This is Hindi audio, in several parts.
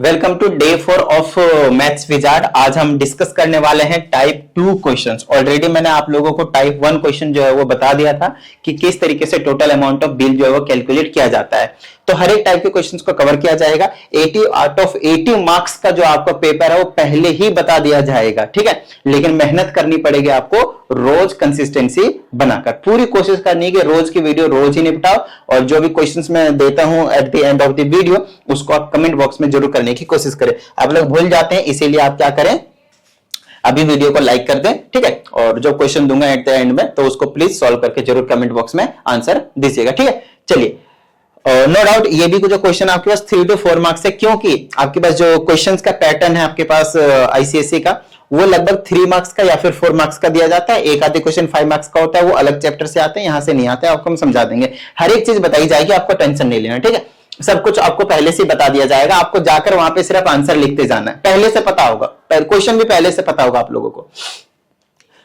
Welcome to day 4 of maths wizard. आज हम डिस्कस करने वाले हैं टाइप 2 क्वेश्चंस। ऑलरेडी मैंने आप लोगों को टाइप 1 क्वेश्चन जो है वो बता दिया था कि किस तरीके से टोटल अमाउंट ऑफ बिल जो है वो कैलकुलेट किया जाता है। तो हर एक टाइप के क्वेश्चंस को कवर किया जाएगा। 80 आउट ऑफ 80 मार्क्स का जो आपका पेपर है वो पहले ही बता दिया जाएगा, ठीक है। लेकिन मेहनत करनी पड़ेगी आपको, रोज कंसिस्टेंसी बनाकर। पूरी कोशिश करनी है कि रोज की वीडियो रोज ही निपटाओ, और जो भी क्वेश्चंस मैं देता हूं at the end of the video उसको आप कमेंट बॉक्स में जरूर करने की कोशिश करें। आप लोग भूल जाते हैं, इसीलिए आप क्या करें, अभी वीडियो को लाइक कर दें, ठीक है। और जो क्वेश्चन दूंगा एट द एंड में तो उसको प्लीज सॉल्व करके जरूर कमेंट बॉक्स में आंसर दीजिएगा, ठीक है। चलिए, नो डाउट ये भी जो क्वेश्चन आपके पास 3 to 4 मार्क्स है, क्योंकि आपके पास जो क्वेश्चंस का पैटर्न है आपके पास आईसीएसई का, वो लगभग 3 मार्क्स का या फिर 4 मार्क्स का दिया जाता है। एक आधे क्वेश्चन 5 मार्क्स का होता है, वो अलग चैप्टर से आते हैं, यहां से नहीं आते हैं, आपको हम समझा देंगे। हर एक चीज बताई जाएगी, आपको टेंशन नहीं लेना, ठीक है। सब कुछ आपको पहले से बता दिया जाएगा, आपको जाकर वहां पे सिर्फ आंसर लिखते जाना है, पहले से पता होगा, क्वेश्चन भी पहले से पता होगा आप लोगों को।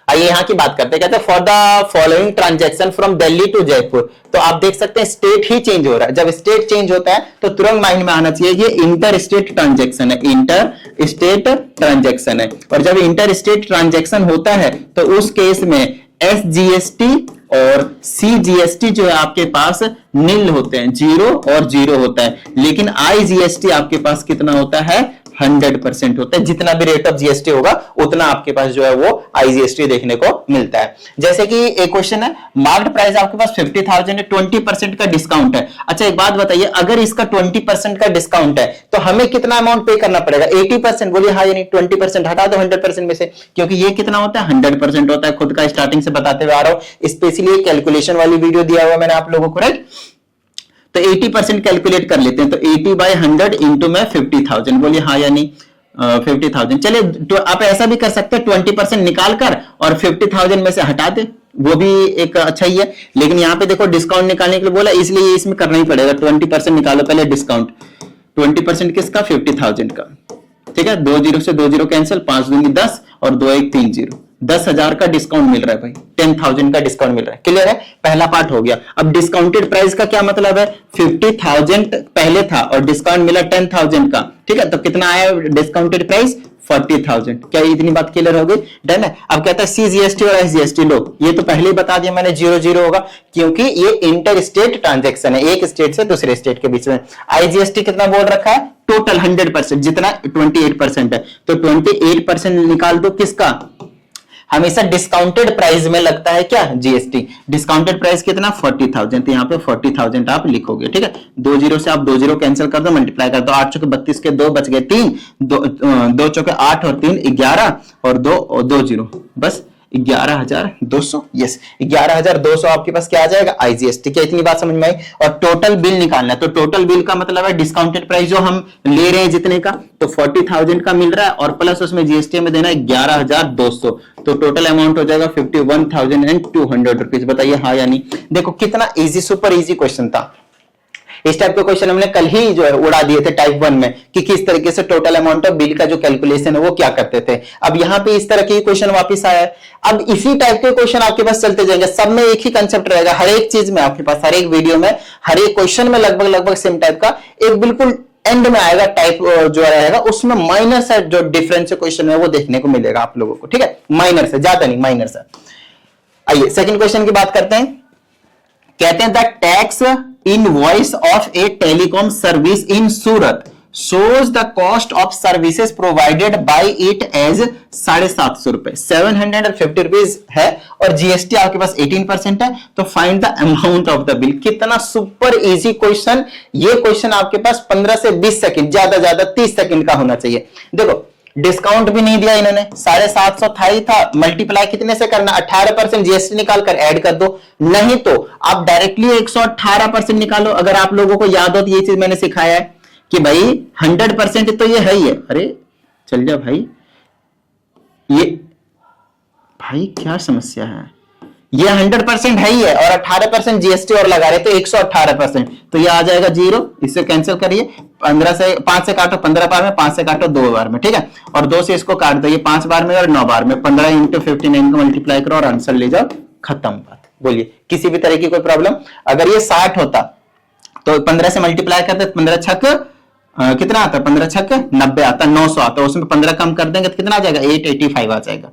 आइए यहां की बात करते हैं। कहते हैं for the following transaction from Delhi to Jaipur. तो आप देख सकते हैं स्टेट ही चेंज हो रहा है। जब स्टेट चेंज होता है तो तुरंत माइंड में आना चाहिए ये इंटर स्टेट ट्रांजैक्शन है, इंटर स्टेट ट्रांजैक्शन है। और जब इंटर स्टेट ट्रांजैक्शन होता है तो उस केस में एसजीएसटी और सीजीएसटी जो है आपके पास नील होते हैं, 0 और 0 होता है। लेकिन आईजीएसटी आपके पास कितना होता है, 100% होता है। जितना भी रेट ऑफ जीएसटी होगा उतना आपके पास जो है वो आईजीएसटी देखने को मिलता है। जैसे कि एक क्वेश्चन है, मार्केट प्राइस आपके पास 50,000 है, 20% का डिस्काउंट है। अच्छा एक बात बताइए, अगर इसका 20% का डिस्काउंट है तो हमें कितना अमाउंट पे करना पड़ेगा, 80%? बोलिए हाँ, यानी 20% हटा दो 100% में से, क्योंकि ये कितना होता है, 100% होता है। खुद का स्टार्टिंग से बताते हुए आ रहा हूं, स्पेशली कैलकुलेशन वाली वीडियो दिया हुआ मैंने आप लोगों को, राइट। तो 80% कैलकुलेट कर लेते हैं। तो 80/100 इंटू में 50,000, बोलिए हाँ यानी 50,000। चलिए तो आप ऐसा भी कर सकते हैं, 20% निकाल कर और 50,000 में से हटा दे, वो भी एक अच्छा ही है। लेकिन यहाँ पे देखो डिस्काउंट निकालने के लिए बोला, इसलिए इसमें करना ही पड़ेगा। 20% निकालो पहले डिस्काउंट। 20% किसका, 50,000 का, ठीक है। 2 0 से 2 0 कैंसिल, 5 दूंगी 10 और 2 1 3 0, 10,000 का डिस्काउंट मिल रहा है भाई, 10,000 का डिस्काउंट मिल रहा है। क्लियर है, पहला पार्ट हो गया। अब डिस्काउंटेड प्राइस का क्या मतलब है, 50,000 पहले था और डिस्काउंट मिला 10,000 का, ठीक है। तो कितना आया डिस्काउंटेड प्राइस, 40,000। क्या इतनी बात क्लियर हो गई, डन है। अब कहता है सीजीएसटी और एसजीएसटी लो, ये तो पहले ही बता दिया मैंने, 0 होगा, क्योंकि ये इंटर स्टेट ट्रांजेक्शन है, एक स्टेट से दूसरे स्टेट के बीच में। आईजीएसटी कितना बोल रखा है, टोटल 100%, जितना 28% है, तो 28% निकाल दो किसका, हमेशा डिस्काउंटेड प्राइस में लगता है क्या, जीएसटी। डिस्काउंटेड प्राइस कितना, 40,000, तो यहाँ पे 40,000 आप लिखोगे, ठीक है। 2 0 से आप 2 0 कैंसिल कर दो, मल्टीप्लाई कर दो, 8 चौके 32 के 2 बच गए 3, 2 चौके 8 और 3 11 और 2 0, बस 11,200। यस, 11,200 आपके पास क्या आ जाएगा, आईजीएसटी। क्या इतनी बात समझ में आई। और टोटल बिल निकालना है, तो टोटल बिल का मतलब है डिस्काउंटेड प्राइस जो हम ले रहे हैं जितने का, तो 40,000 का मिल रहा है और प्लस उसमें जीएसटी में देना है 11,200, तो टोटल अमाउंट हो जाएगा 51,200 रुपीज। बताइए हाँ या नहीं। देखो कितना इजी, सुपर इजी क्वेश्चन था। इस टाइप के क्वेश्चन हमने कल ही जो है उड़ा दिए थे टाइप 1 में, कि किस तरीके से टोटल अमाउंट ऑफ बिल का जो कैलकुलेशन है वो क्या करते थे। अब यहाँ पे इस तरह के क्वेश्चन वापस आया है। अब इसी टाइप के क्वेश्चन आपके पास चलते जाएंगे, सब में एक ही कंसेप्ट रहेगा, हर एक चीज में आपके पास, हर एक वीडियो में, हर एक क्वेश्चन में लगभग सेम टाइप का। एक बिल्कुल एंड में आएगा टाइप जो रहेगा, उसमें माइनर सा जो डिफरेंस क्वेश्चन है वो देखने को मिलेगा आप लोगों को, ठीक है। माइनर से, ज्यादा नहीं, माइनर से। आइए सेकंड क्वेश्चन की बात करते हैं। कहते हैं the tax invoice of A telecom service in Surat shows the cost of services provided by it as 750 रुपए, 750 रुपीज है, और जीएसटी आपके पास 18% है। तो find the amount of the bill. कितना सुपर इजी क्वेश्चन। ये क्वेश्चन आपके पास 15 से 20 सेकंड, ज्यादा 30 सेकंड का होना चाहिए। देखो डिस्काउंट भी नहीं दिया इन्होंने, 750 था ही था, मल्टीप्लाई कितने से करना, 18% जीएसटी निकाल कर ऐड कर दो, नहीं तो आप डायरेक्टली 118% निकालो। अगर आप लोगों को याद हो तो ये चीज मैंने सिखाया है कि भाई 100% तो ये है ही है। अरे चल जा भाई, ये भाई क्या समस्या है, ये 100% है ही है और 18% जीएसटी और लगा रहे, तो 118%, तो ये आ जाएगा 0। इससे कैंसिल करिए, 5 से काटो 15 बार में, 5 से काटो 2 बार में, ठीक है। और 2 से इसको काट दो, ये 5 बार में और 9 बार में, 15 × 59 को मल्टीप्लाई करो और आंसर ले जाओ, खत्म बात। बोलिए किसी भी तरह की कोई प्रॉब्लम। अगर ये 60 होता तो 15 से मल्टीप्लाई करते, 15 छक कितना आता है, 15 छक्के 90 आता है, 900 आता है, उसमें 15 कम कर देंगे तो कितना आ जाएगा, 885 आ जाएगा,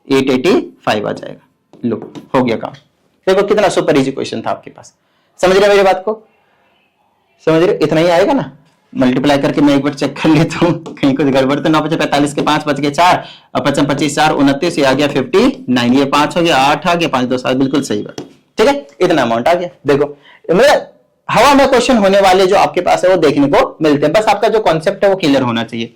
885 आ जाएगा। लो हो गया काम। देखो कितना सुपर इजी क्वेश्चन था आपके पास। समझ रहे मेरी बात को, समझ रहे, इतना ही आएगा ना। मल्टीप्लाई करके मैं एक बार चेक कर लेता हूँ कहीं कुछ गड़बड़ तो। 9 5 45 के 5 बच गए 4 और 5 25 4 29, ये आ गया 59, ये 5 हो गया, 8 आ गया, 5 2 7, बिल्कुल सही बात। ठीक है, इतना अमाउंट आ गया। देखो मतलब हवा में क्वेश्चन होने वाले जो आपके पास है वो देखने को मिलते हैं, बस आपका जो कॉन्सेप्ट है वो क्लियर होना चाहिए।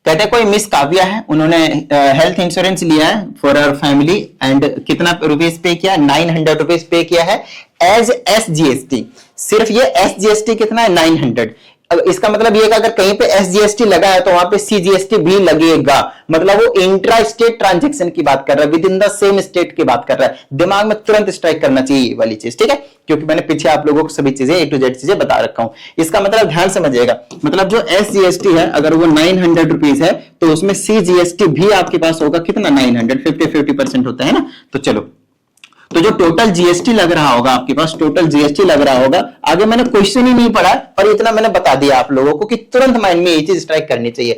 कहते हैं कोई मिस काव्या है, उन्होंने हेल्थ इंश्योरेंस लिया है फॉर अवर फैमिली एंड कितना रुपीज पे किया, 900 रुपीज पे किया है एज SGST। सिर्फ ये SGST कितना है, 900। अब इसका मतलब ये कि अगर कहीं पे SGST लगा है तो वहां पे CGST भी लगेगा। मतलब वो इंट्रा स्टेट ट्रांजेक्शन की बात कर रहा है, with in the same state की बात कर रहा है। दिमाग में तुरंत स्ट्राइक करना चाहिए ये वाली चीज, ठीक है, क्योंकि मैंने पीछे आप लोगों को सभी चीजें A to Z चीजें बता रखा हूं। इसका मतलब ध्यान समझिएगा, मतलब जो SGST है अगर वो 900 रुपीज है तो उसमें CGST भी आपके पास होगा कितना, 900, 50% होता है ना। तो चलो, तो जो टोटल GST लग रहा होगा आपके पास, टोटल GST लग रहा होगा, आगे मैंने क्वेश्चन ही नहीं पढ़ा और इतना मैंने बता दिया आप लोगों को कि तुरंत माइंड में ये चीज स्ट्राइक करनी चाहिए।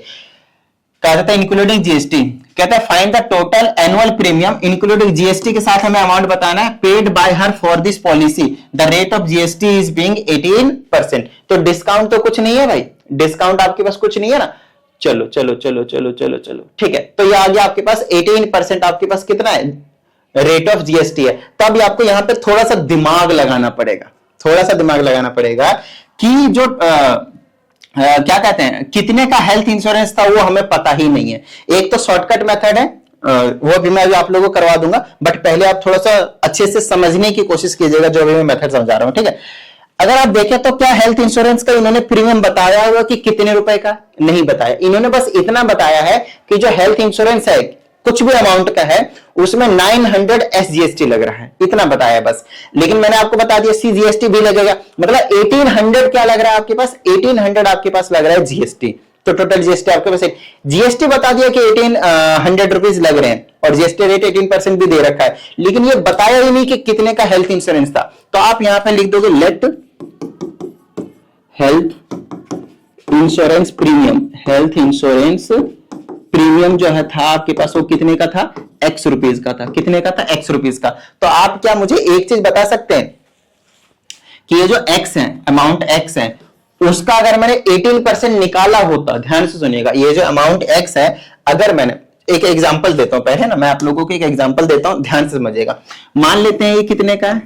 कहता था इंक्लूडिंग GST, कहता है find the total annual premium including GST के साथ हमें अमाउंट बताना है paid by her for this policy, the rate of GST is being 18%। तो डिस्काउंट तो कुछ नहीं है भाई, डिस्काउंट आपके पास कुछ नहीं है ना। चलो चलो चलो चलो चलो चलो, ठीक है, तो ये आ गया आपके पास 18%, आपके पास कितना है, रेट ऑफ GST है। तब आपको यहां पे थोड़ा सा दिमाग लगाना पड़ेगा, थोड़ा सा दिमाग लगाना पड़ेगा कि जो क्या कहते हैं कितने का हेल्थ इंश्योरेंस था वो हमें पता ही नहीं है। एक तो शॉर्टकट मेथड है, वो भी मैं आप लोगों को करवा दूंगा, बट पहले आप थोड़ा सा अच्छे से समझने की कोशिश कीजिएगा जो भी मैं मेथड समझा रहा हूं, ठीक है। अगर आप देखें तो क्या हेल्थ इंश्योरेंस का इन्होंने प्रीमियम बताया हुआ कि कितने रुपए का, नहीं बताया। इन्होंने बस इतना बताया है कि जो हेल्थ इंश्योरेंस है कुछ भी अमाउंट का है उसमें 900 SGST लग रहा है, इतना बताया बस। लेकिन मैंने आपको बता दिया CGST भी लगेगा, मतलब 1800 क्या लग रहा है आपके पास, 1800 आपके पास लग रहा है GST। तो टोटल GST आपके पास GST बता दिया कि 1800 रुपीज लग रहे हैं और GST रेट 18% भी दे रखा है, लेकिन ये बताया ही नहीं कि कितने का हेल्थ इंश्योरेंस था। तो आप यहां पे लिख दोगे let health insurance premium, health insurance premium जो है था आपके पास वो कितने का था, X रुपीज का था। कितने का था, X रुपीज का। तो आप क्या मुझे एक चीज बता सकते हैं कि ये जो X है, अमाउंट X है, उसका अगर मैंने 18% निकाला होता, ध्यान से सुनिएगा, ये जो अमाउंट X है, अगर मैंने एक एग्जांपल देता हूं पहले ना, मैं आप लोगों को एक एग्जांपल देता हूं, ध्यान से समझिएगा। मान लेते हैं ये कितने का है,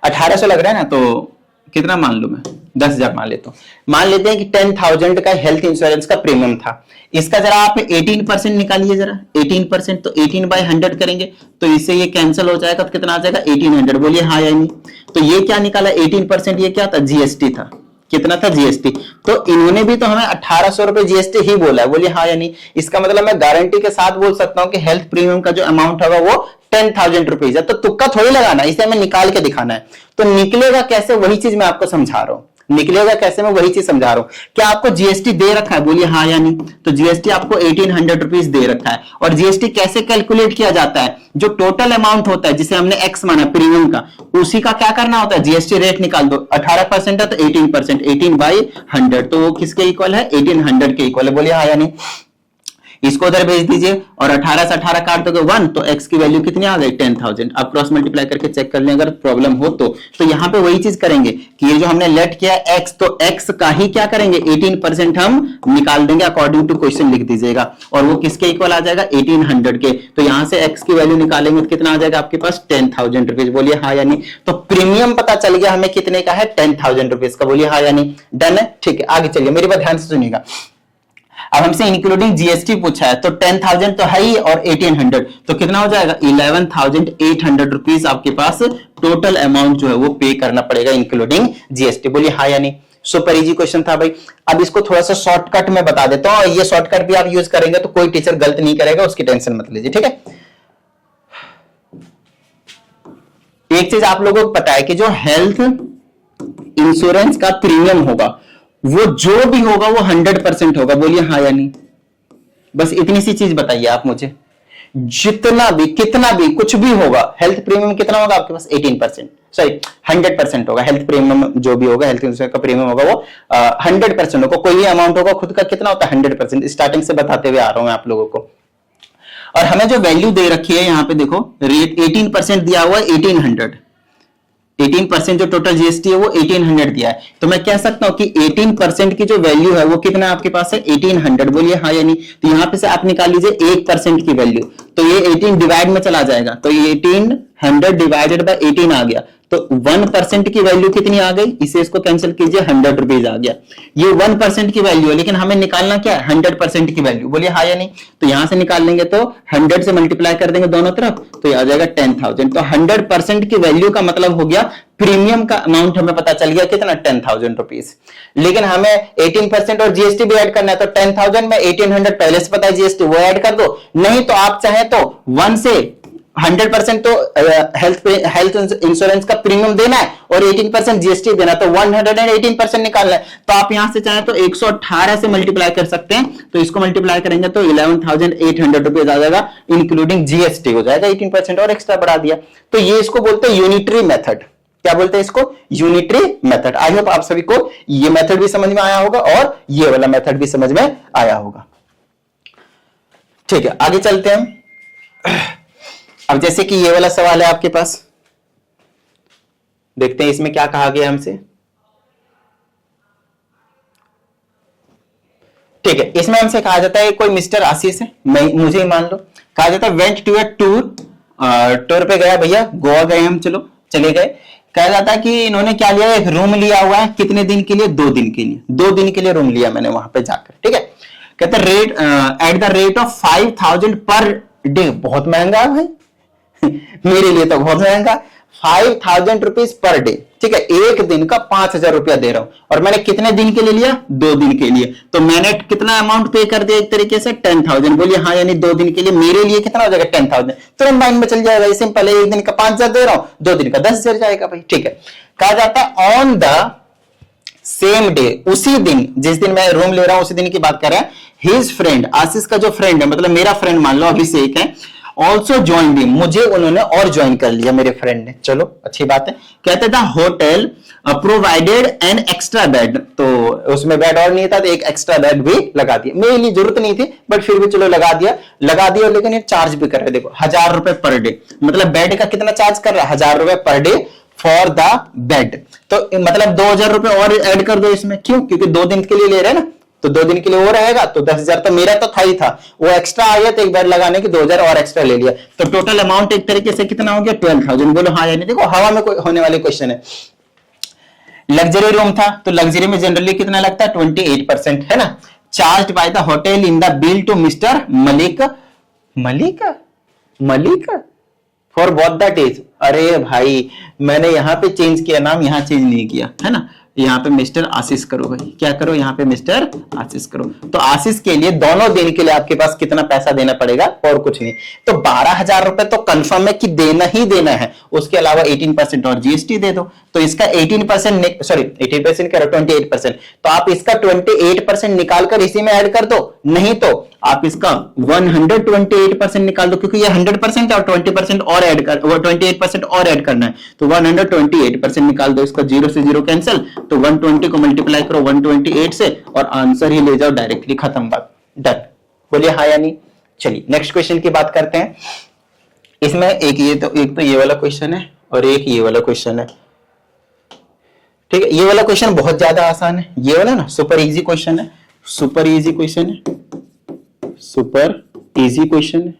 1800 लग रहा है ना, तो कितना मान लू मैं, 10,000 मान लेता हूं। मान लेते हैं कि 10,000 का हेल्थ इंश्योरेंस का प्रीमियम था। इसका जरा आप 18% निकालिए जरा, 18%, तो 18/100 करेंगे तो इससे ये कैंसिल हो जाएगा, तो कितना आ जाएगा 1800। बोलिए हाँ या नहीं। तो ये क्या निकाला 18%, ये क्या था, GST था। कितना था, GST। तो इन्होंने भी तो हमें 1800 रुपए GST ही बोला है, बोलिए हाँ या नहीं। इसका मतलब मैं गारंटी के साथ बोल सकता हूं कि हेल्थ प्रीमियम का जो अमाउंट होगा वो 10,000 रुपीज है। तो तुक्का थोड़ी लगाना, इसे हमें निकाल के दिखाना है। तो निकलेगा कैसे, वही चीज मैं आपको समझा रहा हूं, निकलेगा कैसे मैं वही चीज समझा रहा हूं। क्या आपको GST दे रखा है, बोलिए हाँ या नहीं। तो GST आपको 1800 रुपीज दे रखा है। और GST कैसे कैलकुलेट किया जाता है, जो टोटल अमाउंट होता है जिसे हमने X माना प्रीमियम का, उसी का क्या करना होता है, GST रेट निकाल दो। 18% है तो 18%, 18/100, तो वो किसके इक्वल है, 1800 के इक्वल है। बोलिए हाँ या नहीं। इसको उधर भेज दीजिए और 18 से 18 काट दोगे 1, तो x की वैल्यू कितनी आ गई, 10,000। आप क्रॉस मल्टीप्लाई करके चेक कर लें अगर प्रॉब्लम हो तो यहाँ पे वही चीज करेंगे कि ये जो हमने लेट किया x, तो x का ही क्या करेंगे, 18% हम निकाल देंगे अकॉर्डिंग टू क्वेश्चन लिख दीजिएगा, और वो किसके इक्वल आ जाएगा, 1800 के। तो यहां से x की वैल्यू निकालेंगे तो कितना आ जाएगा आपके पास, 10,000 रुपीज। बोलिए हाँ या नहीं। तो प्रीमियम पता चल गया हमें कितने का है, 10,000 रुपीज का। बोलिए हाँ या नहीं, डन है, ठीक है। आगे चलिए, मेरी बात ध्यान से सुनिएगा। अब हमसे इंक्लूडिंग GST पूछा है, तो 10,000 तो है ही और 1800, तो कितना हो जाएगा, 11,800 रुपीज आपके पास टोटल अमाउंट जो है वो पे करना पड़ेगा इंक्लूडिंग GST। बोलिए हाँ या नहीं। सुपर इजी क्वेश्चन था भाई। अब इसको थोड़ा सा शॉर्टकट में बता देता हूं, और ये शॉर्टकट भी आप यूज करेंगे तो कोई टीचर गलत नहीं करेगा, उसकी टेंशन मत लीजिए, ठीक है। एक चीज आप लोगों को पता है कि जो हेल्थ इंश्योरेंस का प्रीमियम होगा वो जो भी होगा वो 100% होगा। बोलिए हाँ या नहीं। बस इतनी सी चीज बताइए आप मुझे जितना भी कितना भी कुछ भी होगा, हेल्थ प्रीमियम कितना होगा आपके पास 18%, सॉरी 100% होगा। हेल्थ प्रीमियम जो भी होगा, हेल्थ इंश्योरेंस का प्रीमियम होगा वो 100% होगा। कोई भी अमाउंट होगा खुद का कितना होता है 100%, स्टार्टिंग से बताते हुए आ रहा हूं मैं आप लोगों को। और हमें जो वैल्यू दे रखी है यहां पे देखो, रेट 18% दिया हुआ है, 18% जो टोटल जीएसटी है वो 1800 दिया है। तो मैं कह सकता हूं कि 18% की जो वैल्यू है वो कितना आपके पास है 1800, बोलिए हाँ या नहीं। तो यहां पे से आप निकाल लीजिए 1% की वैल्यू, तो ये 18 डिवाइड में चला जाएगा, तो ये 1800 डिवाइडेड बाय 18 आ गया। तो 1% की वैल्यू कितनी आ गई, इसे इसको कैंसिल कीजिए, 100 रुपीज आ गया। ये 1% की वैल्यू है, लेकिन हमें निकालना क्या है 100% की वैल्यू, बोलिए हाँ या नहीं। तो यहां से निकाल लेंगे तो 100 से मल्टीप्लाई कर देंगे दोनों तरफ, तो ये आ जाएगा 10,000। तो 100% की वैल्यू का मतलब हो गया प्रीमियम का अमाउंट हमें पता चल गया कितना 10,000 रुपीज। लेकिन हमें 18% और जीएसटी भी ऐड करना है, तो 10,000 में 1800 पहले से पता है जीएसटी, वो ऐड कर दो। नहीं तो आप चाहे तो 1 से 100% तो हेल्थ इंश्योरेंस का प्रीमियम देना है और 18% जीएसटी देना, तो 118% निकालना है। तो आप यहां से चाहे तो 118 से मल्टीप्लाई कर सकते हैं, तो इसको मल्टीप्लाई करेंगे तो 11,800 रुपीज आ जाएगा, इंक्लूडिंग जीएसटी हो जाएगा। 18% और एक्स्ट्रा बढ़ा दिया, तो ये इसको बोलते हैं यूनिटरी मेथड। क्या बोलते हैं इसको, यूनिटरी मेथड। आई होप आप सभी को ये मेथड भी समझ में आया होगा और ये वाला मेथड भी समझ में आया होगा। ठीक है, आगे चलते हैं। अब जैसे कि ये वाला सवाल है आपके पास, देखते हैं इसमें क्या कहा गया हमसे। ठीक है, इसमें हमसे कहा जाता है कोई मिस्टर आशीष है, मुझे ही मान लो, कहा जाता है वेंट टू अ टूर पे गया भैया, गोवा गए हम, चलो चले गए। कहा जाता है कि इन्होंने क्या लिया, एक रूम लिया हुआ है, कितने दिन के लिए 2 दिन के लिए, 2 दिन के लिए रूम लिया मैंने वहां पे जाकर। ठीक है, कहते हैं rate at the rate of 5,000 per day, बहुत महंगा है भाई मेरे लिए तो बहुत महंगा, 5,000 रुपीज पर डे। ठीक है, एक दिन का 5,000 रुपया दे रहा हूं, और मैंने कितने दिन के लिए लिया 2 दिन के लिए, तो मैंने कितना अमाउंट पे कर दिया एक तरीके से 10,000, बोलिए हाँ यानी 2 दिन के लिए मेरे लिए कितना हो जाएगा 10,000, तुरंत माइंड में चल जाएगा, सिंपल है, एक दिन का 5,000 दे रहा हूं, 2 दिन का 10,000 जाएगा भाई। ठीक है, कहा जाता है ऑन द सेम डे, उसी दिन जिस दिन मैं रूम ले रहा हूं उसी दिन की बात कर रहे हैं, हिज फ्रेंड, आशीष का जो फ्रेंड है, मतलब मेरा फ्रेंड मान लो अभिषेक है, ऑल्सो ज्वाइन दी, मुझे उन्होंने और ज्वाइन कर लिया मेरे फ्रेंड ने, चलो अच्छी बात है। कहते था hotel provided an extra bed, तो उसमें बेड और नहीं था तो एक एक्स्ट्रा बेड भी लगा दिया, मेरे लिए जरूरत नहीं थी बट फिर भी चलो लगा दिया। लेकिन ये चार्ज भी कर रहे, देखो 1,000 रुपए पर डे, मतलब बेड का कितना चार्ज कर रहा है 1,000 रुपए per day for the bed, तो मतलब 2,000 रुपए और ऐड कर दो इसमें, क्यों, क्योंकि 2 दिन के लिए ले रहे हैं ना, तो 2 दिन के लिए वो रहेगा, तो 10,000 तो मेरा तो था ही था, वो एक्स्ट्रा आ गया तो एक बेड लगाने के 2,000 और एक्स्ट्रा ले लिया, तो टोटल अमाउंट एक तरीके से कितना हो गया 12,000। बोलो हाँ या नहीं, देखो हवा में कोई होने वाले क्वेश्चन है। लग्जरी रूम था, तो लग्जरी में जनरली कितना लगता है 28% है ना, charge by the hotel in the bill to mister Malik for both the days. अरे भाई मैंने यहां पे चेंज किया नाम, यहां चेंज नहीं किया है ना, यहाँ पे मिस्टर आशीष करो भाई, क्या करो यहाँ पे मिस्टर आशीष करो, तो आशीष के लिए दोनों दिन के लिए आपके पास कितना पैसा देना पड़ेगा और कुछ नहीं, तो 12,000 रुपए तो कंफर्म है कि देना ही देना है, उसके अलावा 18% और जीएसटी दे दो, तो इसका 18% सॉरी 18% कह रहा हूं 28%, तो आप इसका 28% निकालकर इसी में ऐड कर दो, नहीं तो आप इसका 128% निकाल दो, क्योंकि ये 100% है और 20% और ऐड कर, वो 28% और ऐड करना है, तो 128% निकाल दो, इसका 0 से 0 कैंसिल, तो 120 को मल्टीप्लाई करो 128 से और आंसर ही ले जाओ डायरेक्टली, खत्म बात, डन। बोलिए हाँ या नहीं। चलिए नेक्स्ट क्वेश्चन की बात करते हैं। इसमें एक तो ये वाला क्वेश्चन है और एक ये वाला क्वेश्चन है। ठीक है, ये वाला क्वेश्चन बहुत ज्यादा आसान है, ये वाला ना सुपर इजी क्वेश्चन है, सुपर इजी क्वेश्चन है, सुपर इजी क्वेश्चन है,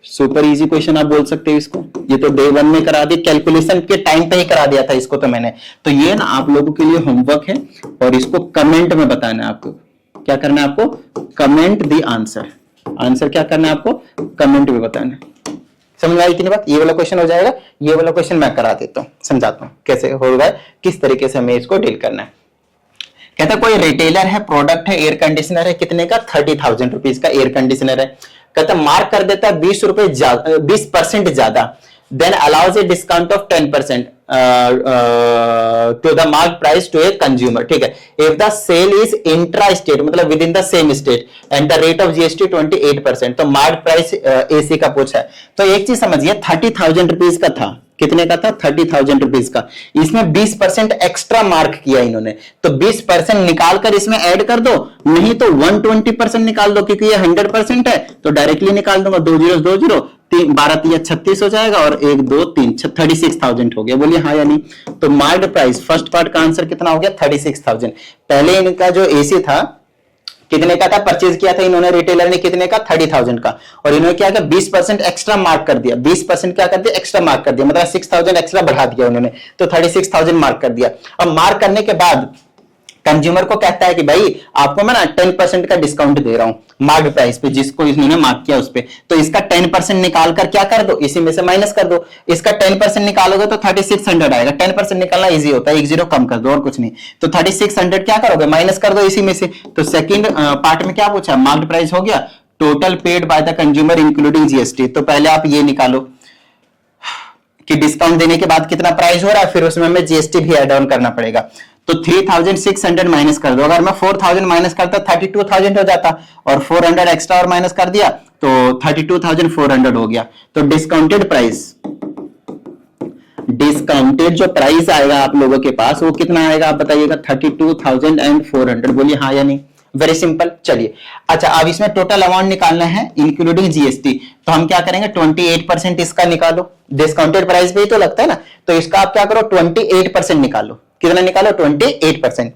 सुपर इजी क्वेश्चन आप बोल सकते हो इसको। ये तो डे 1 में करा दिया, कैलकुलेशन के टाइम पे ही करा दिया था इसको तो मैंने, तो ये ना आप लोगों के लिए होमवर्क है और इसको कमेंट में बताना है आपको, क्या करना है आपको, कमेंट दी आंसर, आंसर क्या करना है आपको, कमेंट में बताना है। समझ में आई इतनी बात, ये वाला क्वेश्चन हो जाएगा, ये वाला क्वेश्चन मैं करा देता हूं, समझाता हूं कैसे होगा, किस तरीके से हमें इसको डील करना है। कहता है कोई रिटेलर है, प्रोडक्ट है, एयर कंडीशनर है, कितने का 30,000 रुपीज का एयर कंडीशनर है, कहता मार्क कर देता है 20% ज्यादा, then allows a discount of 10%, to the marked price to a consumer, ठीक है। If the sale is intra-state मतलब within the same state and the rate of GST 28%, तो marked price AC का पूछा है। तो एक चीज समझिए, 30,000 रुपीज का था, कितने का था? 30,000 रुपीज का। इसमें 20% एक्स्ट्रा मार्क किया इन्होंने, तो 20% निकाल कर इसमें ऐड कर दो, नहीं तो 120% निकाल दो, क्योंकि ये 100% है तो डायरेक्टली निकाल दूंगा। 2 0 2 0 12 3 36 हो जाएगा और 1 2 3 36,000 हो गया। बोलिए हाँ या नहीं? तो मार्क्ड प्राइस फर्स्ट पार्ट का आंसर कितना हो गया? 36,000। पहले इनका जो एसी था कितने का था? परचेज किया था इन्होंने, रिटेलर ने कितने का? 30,000 का, और इन्होंने क्या किया? 20% एक्स्ट्रा मार्क कर दिया। 20% क्या कर दिया? एक्स्ट्रा मार्क कर दिया, मतलब 6,000 एक्स्ट्रा बढ़ा दिया उन्होंने, तो 36,000 मार्क कर दिया। अब मार्क करने के बाद कंज्यूमर को कहता है कि भाई आपको मैं ना 10% का डिस्काउंट दे रहा हूं मार्क प्राइस पे, जिसको इन्होंने मार्क किया उस पे, तो इसका 10% निकाल कर क्या कर दो? इसी में से माइनस कर दो। इसका 10% निकालोगे तो 3600 आएगा। 10% निकालना इजी होता है, 1 0 कम कर दो और कुछ नहीं। तो 3600 क्या करोगे? माइनस कर दो इसी में से। तो सेकंड पार्ट में क्या पूछा? मार्क प्राइस हो गया total paid by the consumer including GST. तो पहले आप ये निकालो कि डिस्काउंट देने के बाद कितना प्राइस हो रहा है, फिर उसमें हमें जीएसटी भी ऐड ऑन करना पड़ेगा। तो 3600 माइनस कर दो। अगर मैं 4000 माइनस करता 32,000 हो जाता, और 400 एक्स्ट्रा और माइनस कर दिया तो 32,400 हो गया। तो डिस्काउंटेड जो प्राइस आएगा आप लोगों के पास वो कितना आएगा? आप बताइएगा। 32,400। बोलिए हाँ या नहीं? Very simple. चलिए अच्छा, अब इसमें टोटल अमाउंट निकालना है इंक्लूडिंग जीएसटी, तो हम क्या करेंगे? 28% इसका निकालो। डिस्काउंटेड प्राइस पे ही तो लगता है ना, तो इसका आप क्या करो? 28% निकालो। कितना निकालो? 28%।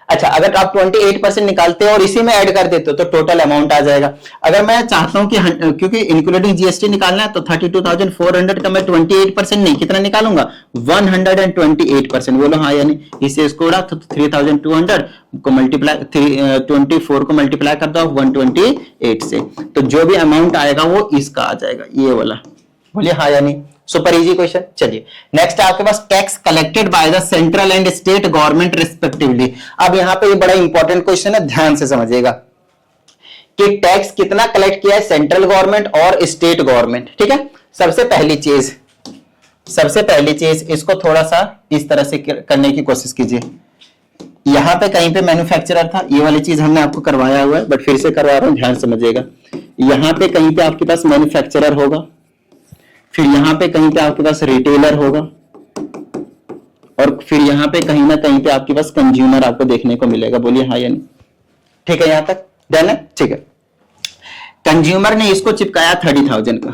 अच्छा, अगर आप 28% निकालते हो और इसी में ऐड कर देते हो तो टोटल अमाउंट आ जाएगा। अगर मैं चाहता हूं कि क्योंकि इंक्लूडिंग जीएसटी निकालना है, तो 32,400 का मैं 28% नहीं, कितना निकालूंगा? 128%। बोलो हाँ या नहीं? इसे इसको उड़ा तो 3,200 को मल्टीप्लाई 24 को मल्टीप्लाई कर दो 128 से, तो जो भी अमाउंट आएगा वो इसका आ जाएगा, ये वाला। बोलिए हाँ या नहीं? Super easy question. चलिए नेक्स्ट है आपके पास tax collected by the central and state government respectively. अब यहां पे ये बड़ा इंपॉर्टेंट क्वेश्चन है, ध्यान से समझिएगा कि टैक्स कितना कलेक्ट किया है सेंट्रल गवर्नमेंट और स्टेट गवर्नमेंट। ठीक है, सबसे पहली चीज इसको थोड़ा सा इस तरह से करने की कोशिश कीजिए। यहां पे कहीं पे मैन्युफैक्चरर था, ये वाली चीज हमने आपको करवाया हुआ है, बट फिर से करवा रहा हूं, ध्यान समझिएगा। यहां पे कहीं पे आपके पास मैन्युफैक्चरर होगा, फिर यहां पे कहीं पे आपके पास रिटेलर होगा, और फिर यहां पे कहीं ना कहीं पे आपके पास कंज्यूमर आपको देखने को मिलेगा। बोलिए हाँ या नहीं? ठीक है, यहां तक डन है? ठीक है। कंज्यूमर ने इसको चिपकाया 30,000 का,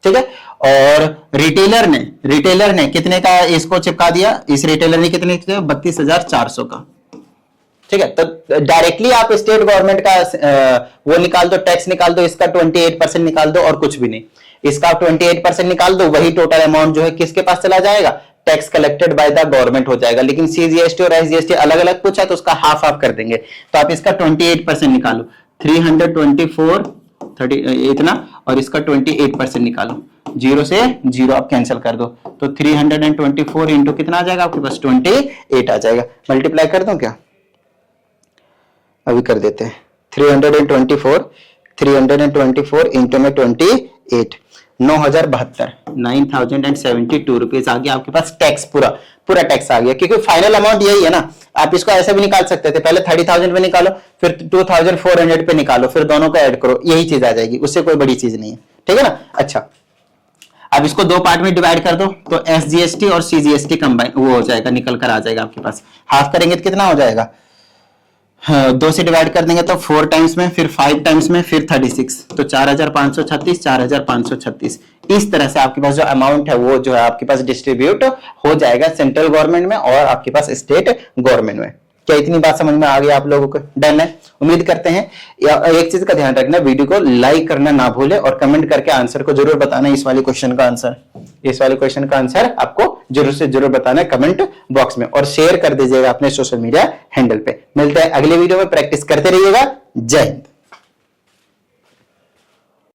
ठीक है, और रिटेलर ने कितने का इसको चिपका दिया? इस रिटेलर ने कितने का? 32,400 का। ठीक है, तो डायरेक्टली आप स्टेट गवर्नमेंट का वो निकाल दो, टैक्स निकाल दो, इसका 28% निकाल दो और कुछ भी नहीं। इसका 28% निकाल दो, वही टोटल अमाउंट जो है किसके पास चला जाएगा? टैक्क्स कलेक्टेड बाय द गवर्नमेंट हो जाएगा। लेकिन सीजीएसटी और एसजीएसटी अलग अलग पूछा है तो उसका हाफ कर देंगे। तो आप इसका 28% निकालो, 324 30 इतना, और इसका 28% निकालो, 0 से 0 आप कैंसिल कर दो, तो 324 इंटू कितना आ जाएगा आपके पास? 28 आ जाएगा। मल्टीप्लाई कर दो क्या? अभी कर देते हैं। 324 इंटू में 28, 9,072 9,072 रुपीज आ गया आपके पास टैक्स। पूरा टैक्स आ गया, क्योंकि फाइनल अमाउंट यही है ना। आप इसको ऐसे भी निकाल सकते थे, पहले 30,000 पे निकालो, फिर 2,400 पे निकालो, फिर दोनों को ऐड करो, यही चीज आ जाएगी, उससे कोई बड़ी चीज नहीं है। ठीक है ना? अच्छा, अब इसको दो पार्ट में डिवाइड कर दो, तो एसजीएसटी और सीजीएसटी कंबाइन वो हो जाएगा, निकल कर आ जाएगा आपके पास। हाफ करेंगे तो कितना हो जाएगा? 2 से डिवाइड कर देंगे तो 4 टाइम्स में, फिर 5 टाइम्स में, फिर 36, तो 4,536, 4,536। इस तरह से आपके पास जो अमाउंट है वो जो है आपके पास डिस्ट्रीब्यूट हो जाएगा सेंट्रल गवर्नमेंट में और आपके पास स्टेट गवर्नमेंट में। क्या इतनी बात समझ में आ गई आप लोगों को? डन है? उम्मीद करते हैं। एक चीज का ध्यान रखना, वीडियो को लाइक करना ना भूले और कमेंट करके आंसर को जरूर बताना। इस वाले क्वेश्चन का आंसर आपको जरूर से जरूर बताना है कमेंट बॉक्स में, और शेयर कर दीजिएगा अपने सोशल मीडिया हैंडल पे। मिलते हैं अगले वीडियो में, प्रैक्टिस करते रहिएगा। जय हिंद।